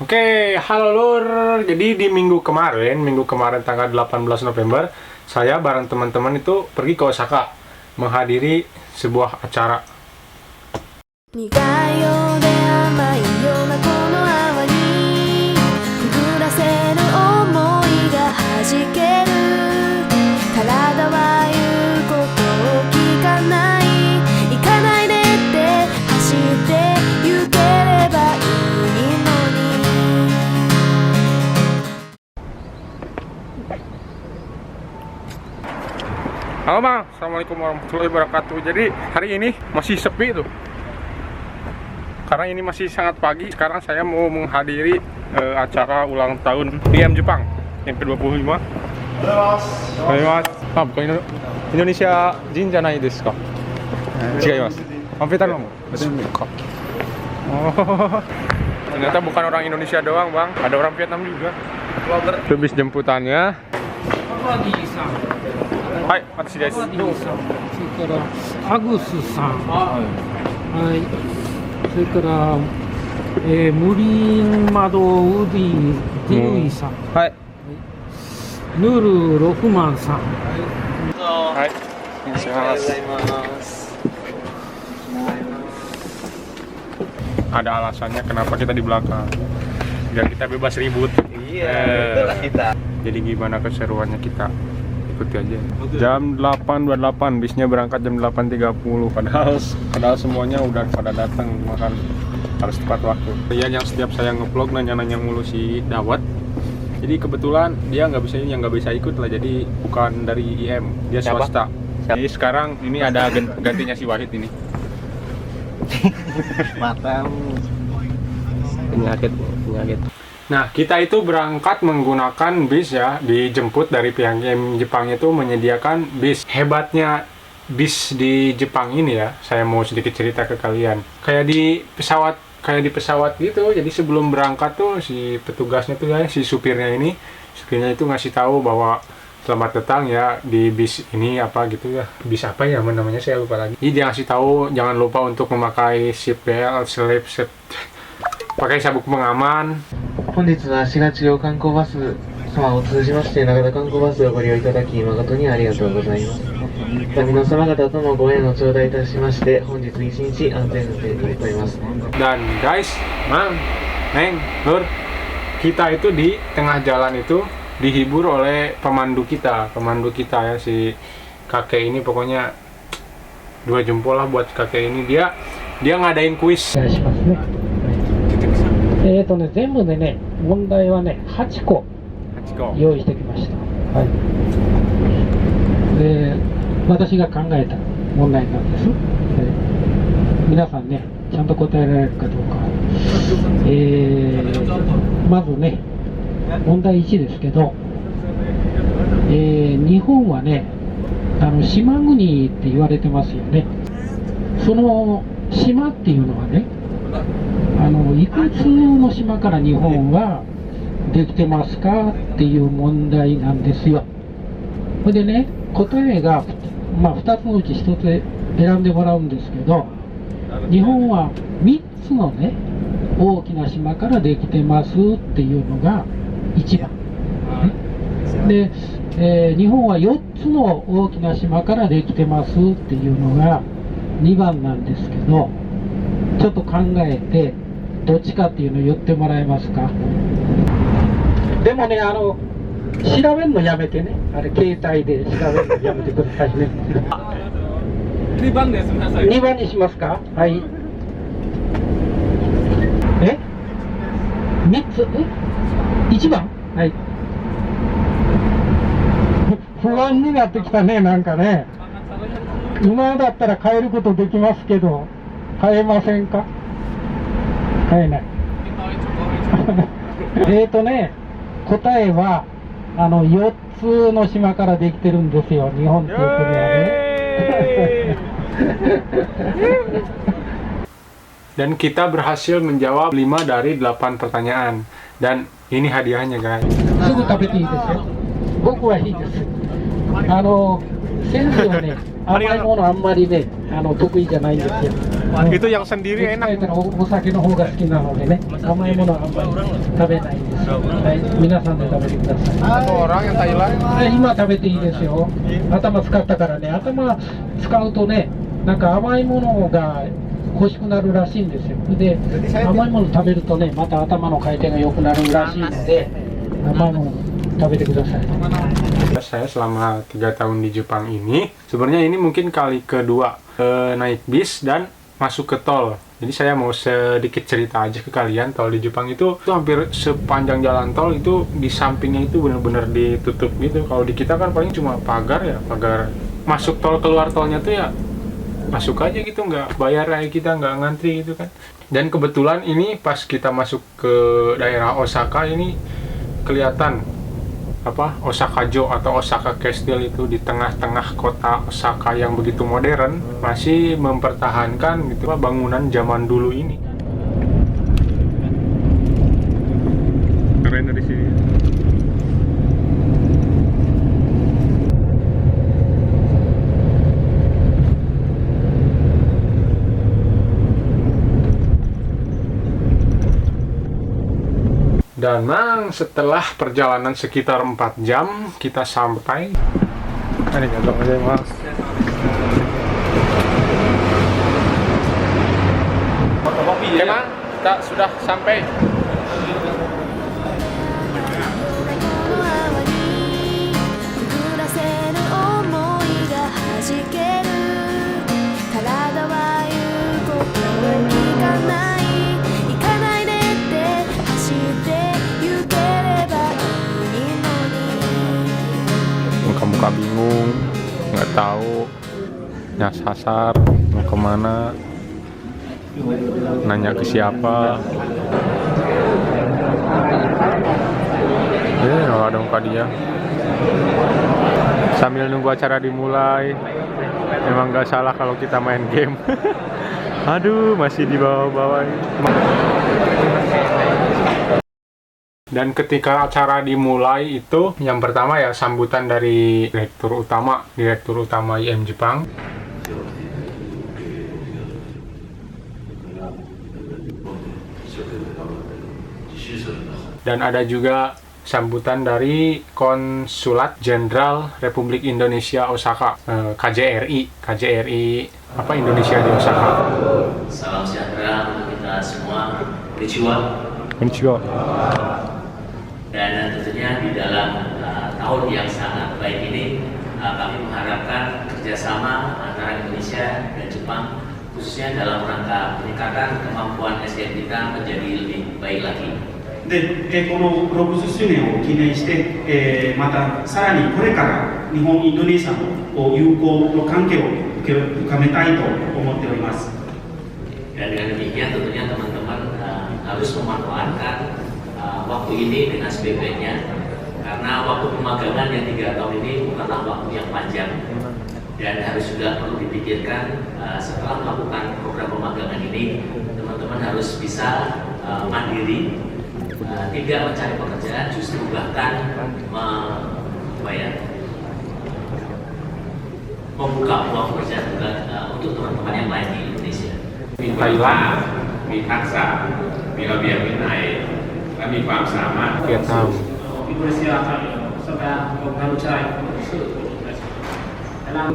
Oke, halo Lur. Jadi di minggu kemarin tanggal 18 November, saya bareng teman-teman itu pergi ke Osaka menghadiri sebuah acara. 苦いようで甘いようなこの泡にくぐらせる想いが弾ける体は言うことを聞かない行かないでって走って行ければいいのに Halo Bang, Assalamualaikum warahmatullahi wabarakatuh. Jadi hari ini masih sepi tuh, karena ini masih sangat pagi. Sekarang saya mau menghadiri acara ulang tahun DM Jepang yang ke-25. Ah, bukan Indonesia Jin janai desu ka? Chigaimasu. Ampetan mo? Oh, ternyata bukan orang Indonesia doang, Bang. Ada orang Vietnam juga. Habis jemputannya. Hai, watashi desu. それからアグスさん、はい、それから、ムリンマドウディ・ディウイさん、はい。ヌル・ロフマンさん、はい。お願いします。Ada alasannya kenapa kita di belakang, biar kita bebas ribut. Iya, betul kita. Jadi gimana keseruannya kita ikuti aja. Jam 8.28, bisnya berangkat jam 8.30. Padahal semuanya udah pada datang, makan harus tepat waktu. Iya, yang setiap saya ngevlog nanya-nanya mulu si Dawat. Jadi kebetulan dia nggak bisa ikut lah. Jadi bukan dari IM, dia Siapa? swasta. Jadi sekarang ini ada gantinya si Wahid ini. Matamu. Penyakit. Nah, kita itu berangkat menggunakan bis ya, dijemput dari pihak IM Jepang itu menyediakan bis. Hebatnya bis di Jepang ini ya, saya mau sedikit cerita ke kalian. Kayak di pesawat gitu. Jadi sebelum berangkat tuh si petugasnya tuh ya, si supirnya itu ngasih tahu bahwa selamat datang ya di bis ini apa gitu ya. Bis apa ya namanya, saya lupa lagi. Jadi dia ngasih tahu jangan lupa untuk memakai seat belt, pakai sabuk pengaman. 本日は4月8観光バス様を通じまして長田観光バスをご利用いただき誠にありがとうございます。皆様方とのご縁を頂戴いたしまして本日一日安全運転にとります。 Dan guys, Mang, Neng, Nur, kita itu di tengah jalan itu dihibur oleh pemandu kita ya, si kakek ini. Pokoknya 2 jempol lah buat kakek ini. Dia ngadain kuis. お願いしますね。全部でね、問題はね、8個用意してきました。はい。で、私が考えた問題なんです。皆さんね、ちゃんと答えられるかどうか。まずね、問題1ですけど、日本はね、島国って言われてますよね。その島っていうのはね、いくつの島から日本はできてますかっていう問題なんですよ。それでね、答えが、2つのうち1つ選んでもらうんですけど、日本は3つのね、大きな島からできてますっていうのが1番。ね、で、日本は4つの大きな島からできてますっていうのが2番なんですけど、ちょっと考えてどっちかっていうのを言ってもらえますか。でもね、調べるのやめてね。携帯で調べるのやめてくださいね。2番です。2番にしますか。はい。3つ1番。はい。不安になってきたね、なんかね。今だったら変えることできますけど、変えませんか。変えない。ね、答えは4つの島からできてるんですよ、日本っていう国はね。Dan kita berhasil menjawab 5 dari 8 pertanyaan. Dan ini hadiahnya, guys. すぐ食べていいですよ。僕はいいです。先生はね、甘いものあんまりね、得意じゃないんですよ。Itu yang sendiri どっちか enak. 言ったらお酒の方が好きなのでね、甘いものはあんまり食べないんです。はい、皆さんで食べてください。 Satu orang yang Thailand. 今食べていいですよ。頭使ったからね、頭使うとね、なんか甘いものが欲しくなるらしいんですよ。で、甘いもの食べるとね、また頭の回転が良くなるらしいので、甘いもの食べてください。 Saya selama 3 tahun di Jepang ini, sebenarnya ini mungkin kali kedua naik bis dan masuk ke tol. Jadi saya mau sedikit cerita aja ke kalian. Tol di Jepang itu hampir sepanjang jalan tol itu di sampingnya itu benar-benar ditutup gitu. Kalau di kita kan paling cuma pagar ya, pagar masuk tol keluar tolnya tuh ya masuk aja gitu, nggak bayar kayak kita, nggak ngantri gitu kan. Dan kebetulan ini pas kita masuk ke daerah Osaka ini kelihatan apa Osaka-jo atau Osaka Castle itu di tengah-tengah kota Osaka yang begitu modern masih mempertahankan gitu bangunan zaman dulu ini. Keren dari sini. Dan setelah perjalanan sekitar 4 jam kita sampai. Arigatou gozaimasu. Memang kita sudah sampai. Muka-muka bingung, nggak tahu nyasar mau kemana, nanya ke siapa. Nggak ada muka dia. Sambil nunggu acara dimulai, memang nggak salah kalau kita main game. Aduh, masih di bawah-bawah. Dan ketika acara dimulai itu, yang pertama ya sambutan dari Direktur Utama IM Jepang. Dan ada juga sambutan dari Konsulat Jenderal Republik Indonesia Osaka, KJRI apa Indonesia di Osaka. Salam sejahtera untuk kita semua. Konnichiwa. Konnichiwa. Dan tentunya di dalam tahun yang sangat baik ini kami mengharapkan kerjasama antara Indonesia dan Jepang khususnya dalam rangka peningkatan kemampuan SDM kita menjadi lebih baik lagi. で、この60周年を記念して、またさらにこれから日本、インドネシアの友好の関係を深めたいと思っております。 Dan dengan demikian tentunya teman-teman harus memanfaatkan waktu ini dengan sebaik-baiknya, karena waktu pemagangan yang 3 tahun ini bukanlah waktu yang panjang dan harus juga perlu dipikirkan setelah melakukan program pemagangan ini teman-teman harus bisa mandiri, tidak mencari pekerjaan, justru bahkan membuka peluang pekerjaan juga untuk teman-teman yang lain di Indonesia. Thailand, มีทักษะมีระเบียบวินัยและมีความสามารถ Vietnam. Dipersilakan sedang mengalucai dalam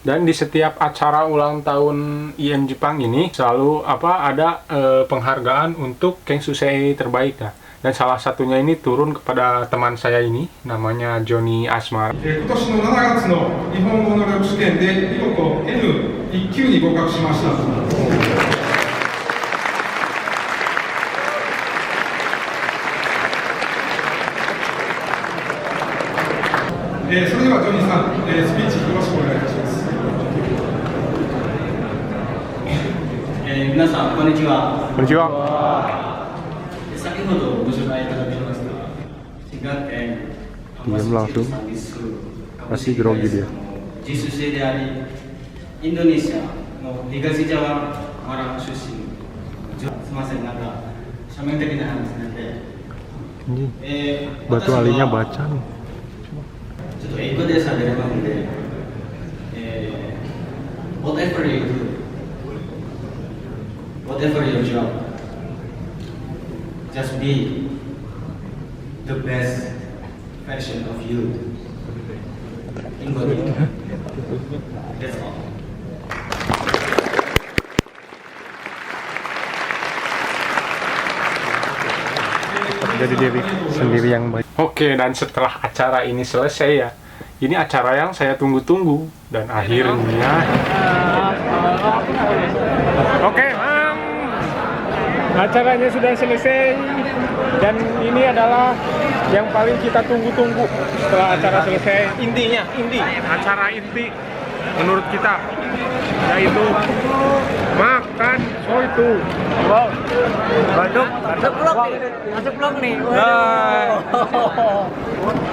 Dan di setiap acara ulang tahun IM Jepang ini selalu ada penghargaan untuk Kengsusei terbaik ya. Dan salah satunya ini turun kepada teman saya ini, namanya Johnny Asmar. 今年の7月の日本語能力試験で見事 N1 級に合格しました。それではジョニーさん、スピーチよろしくお願いいたします。皆さんこんにちは。こんにちは。先ほどご紹介いただきました滋賀県 Diam langsung. Masih grogi dia. 実習生でありインドネシアの東ジャワマラ出身。すみません、なんか庶民的な話なんで。Ini batu alinya baca nih. ちょっと英語で喋りますので、whatever you do, whatever your job, just be the best version of you. That's all. Jadi diri sendiri yang baik. Oke, dan setelah acara ini selesai ya, ini acara yang saya tunggu-tunggu dan akhirnya oke, acaranya sudah selesai dan ini adalah yang paling kita tunggu-tunggu setelah acara selesai. Inti acara inti menurut kita yaitu makan soto. Wow, masuk vlog nih.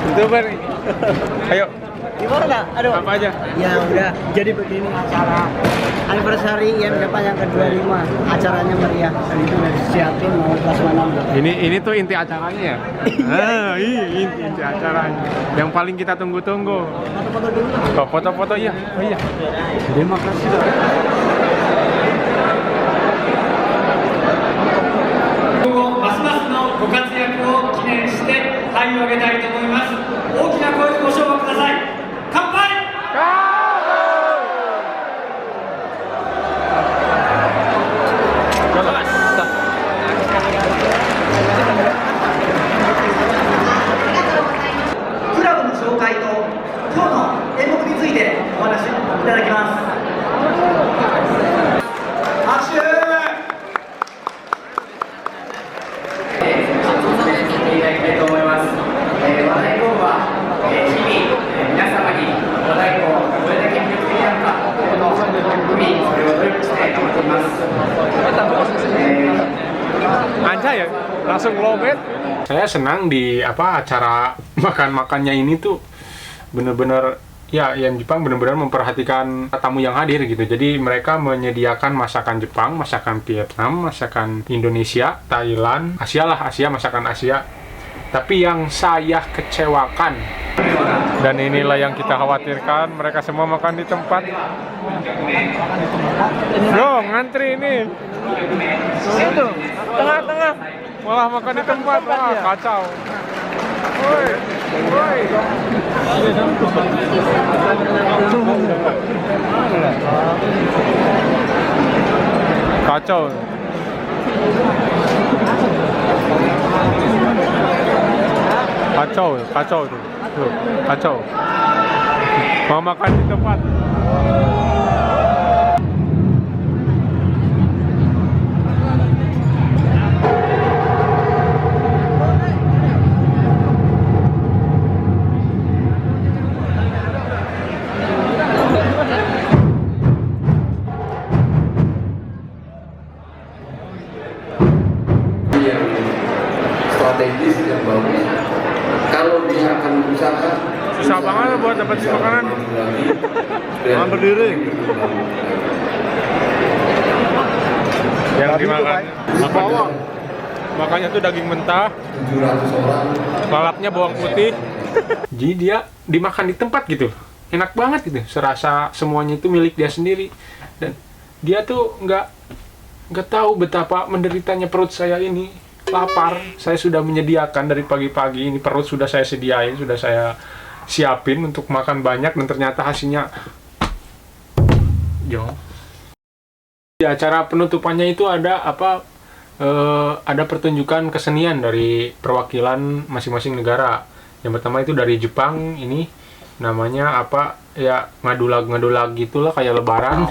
YouTuber nih. Ayo. Gimana? Aduh. Apa aja? Ya udah, jadi begini acara anniversary yang berapa yang ke-25. Acaranya meriah dan itu udah disiapin mau prasmanan. Ini tuh inti acaranya ya. Inti acaranya. Yang paling kita tunggu-tunggu. Foto-foto dulu. Oh, foto-foto iya. Oh iya. Terima kasih. ますますのご活躍を記念して杯をあげたいと思います。大きな声でご唱和ください。乾杯。クラブの紹介と今日の演目についてお話しいただきます。拍手。Anjay ya, langsung lobet. Saya senang di acara makan-makannya ini tuh bener-bener ya, yang Jepang bener-bener memperhatikan tamu yang hadir gitu. Jadi mereka menyediakan masakan Jepang, masakan Vietnam, masakan Indonesia, Thailand, Asia masakan Asia. Tapi yang saya kecewakan, dan inilah yang kita khawatirkan, mereka semua makan di tempat. Bro, ngantri ini. Itu, tengah-tengah. Malah makan di tempat, wah kacau. Woi, woi. Kacau. Kacau tuh. Tuh, kacau. Mau makan di tempat. Yang strategis yang bagus. Kalau dia akan berusaha, susah banget buat dapat makanan. Jangan berdiri. Yang dimakan bawang. Makanya tuh daging mentah. 700 orang. Lalapnya bawang putih. Jadi dia dimakan di tempat gitu. Enak banget gitu. Serasa semuanya itu milik dia sendiri. Dan dia tuh nggak tahu betapa menderitanya perut saya ini. Lapar, saya sudah menyediakan dari pagi-pagi, ini perut sudah saya sediain, sudah saya siapin untuk makan banyak, dan ternyata hasilnya jauh. Di acara penutupannya itu ada ada pertunjukan kesenian dari perwakilan masing-masing negara. Yang pertama itu dari Jepang, ini namanya ngadulag gitulah, kayak lebaran.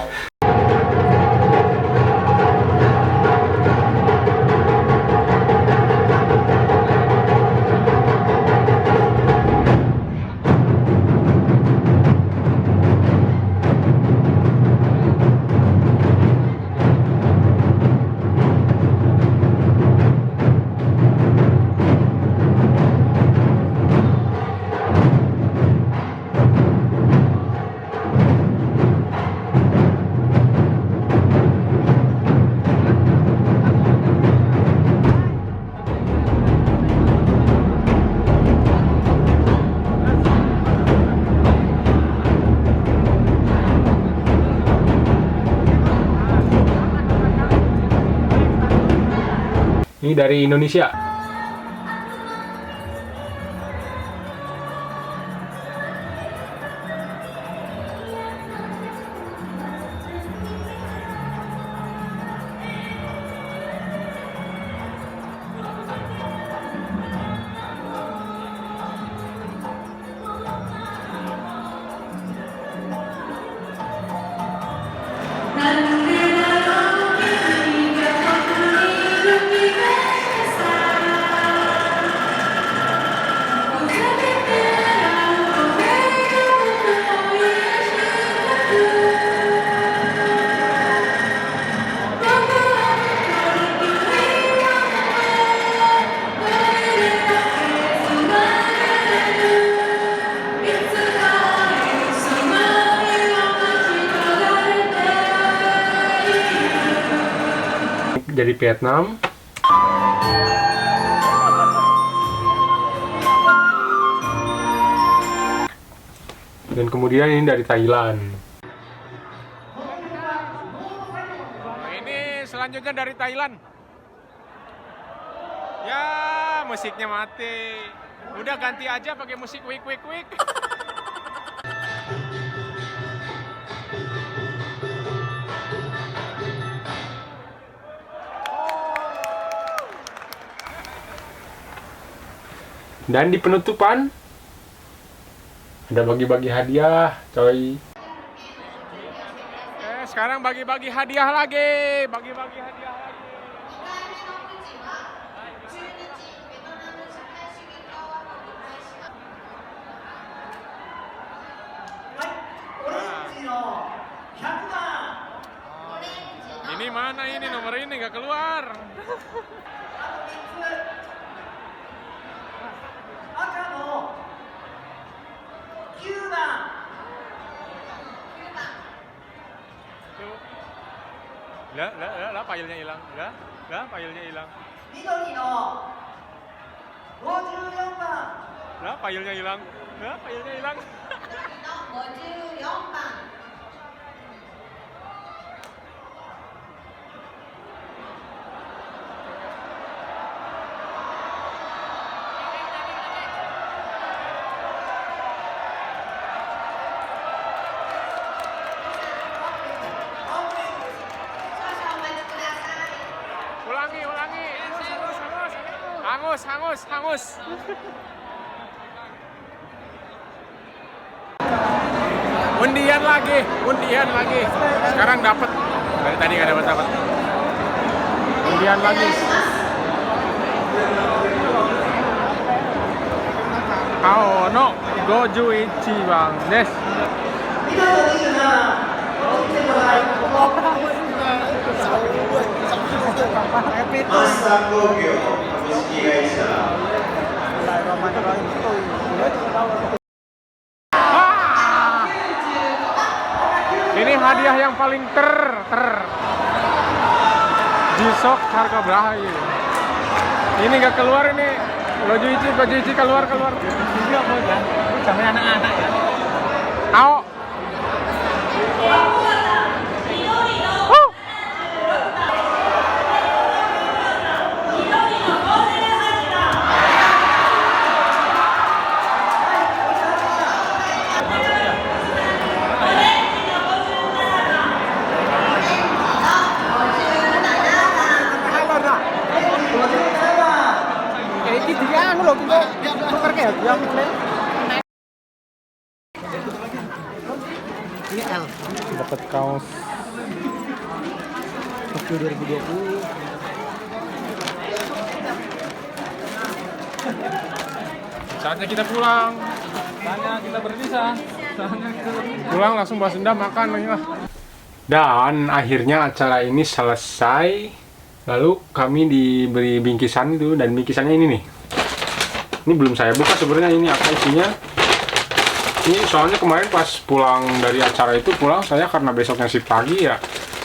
Ini dari Indonesia. Dari Vietnam. Dan kemudian ini dari Thailand. Ini selanjutnya dari Thailand. Ya, musiknya mati. Udah ganti aja pakai musik wik wik wik. Dan di penutupan ada bagi-bagi hadiah, coy. Sekarang bagi-bagi hadiah lagi, bagi-bagi hadiah lagi. Ini mana ini nomor ini nggak keluar. Lah, filenya hilang. Lah, filenya hilang. Lah, filenya hilang. Lah, filenya hilang. Ulangi. Hangus. Undian lagi. Sekarang dapat. Dari tadi nggak dapat. Undian lagi. No, Goju Ichiban desu. Ini hadiah yang paling G-Shock harga berapa ini? Ini nggak keluar ini. Goju Ichi keluar. Ini apa ya? Sampai anak-anak ya. Ao. Ini L. Dapat kaos Tokyo 2020. Saatnya kita pulang. Pulang langsung balas dendam makan lagi lah. Dan akhirnya acara ini selesai. Lalu kami diberi bingkisan itu, dan bingkisannya ini nih. Ini belum saya buka sebenarnya, ini apa isinya. Ini soalnya kemarin pas pulang dari acara itu saya karena besoknya shift pagi ya,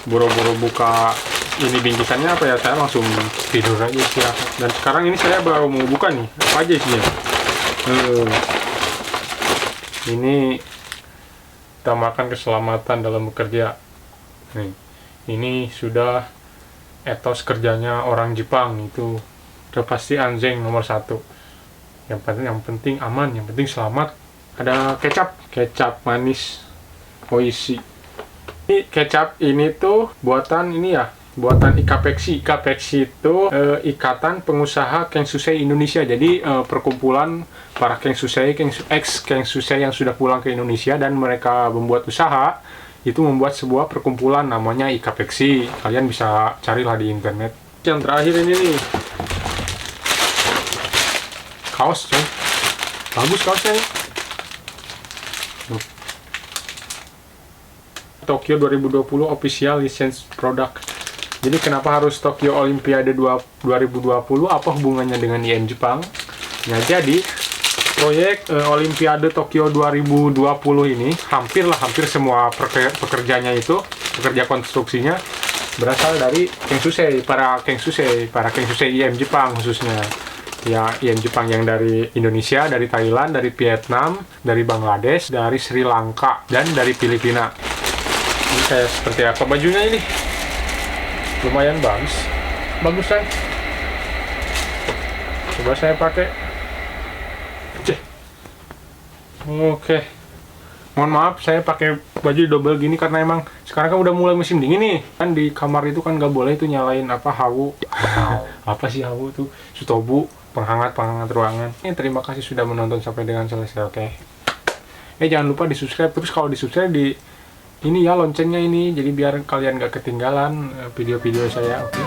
buru-buru buka ini bingkisannya apa ya, saya langsung tidur aja istirahat. Dan sekarang ini saya baru mau buka nih, apa aja isinya. Ini utamakan keselamatan dalam bekerja. Nih, ini sudah etos kerjanya orang Jepang itu udah pasti anjing nomor 1. Yang penting aman, yang penting selamat. Ada kecap manis Oishi. Ini kecap ini tuh buatan ini ya, buatan Ikapexi. Ikapexi itu ikatan pengusaha Kengsusei Indonesia. Jadi perkumpulan para Kengsusei yang sudah pulang ke Indonesia dan mereka membuat usaha, itu membuat sebuah perkumpulan namanya Ikapexi. Kalian bisa carilah di internet. Yang terakhir ini nih, kaos coy, bagus kaosnya nih. Tokyo 2020 official license product. Jadi kenapa harus Tokyo Olimpiade 2020? Apa hubungannya dengan IM Jepang? Nah, jadi proyek Olimpiade Tokyo 2020 ini hampir semua pekerjanya itu, pekerja konstruksinya berasal dari Kengsusei, para Kengsusei IM Jepang khususnya. Ya, IM Jepang yang dari Indonesia, dari Thailand, dari Vietnam, dari Bangladesh, dari Sri Lanka, dan dari Filipina. Ini kayak seperti apa bajunya ini? Lumayan bagus kan? Coba saya pakai. Oke. Mohon maaf saya pakai baju double gini karena emang sekarang kan udah mulai musim dingin nih. Kan di kamar itu kan nggak boleh itu nyalain hawu. Apa sih hawu tuh? Sutobu, penghangat ruangan. Terima kasih sudah menonton sampai dengan selesai, oke. Jangan lupa di-subscribe, terus kalau di-subscribe ini ya loncengnya ini, jadi biar kalian gak ketinggalan video-video saya, oke.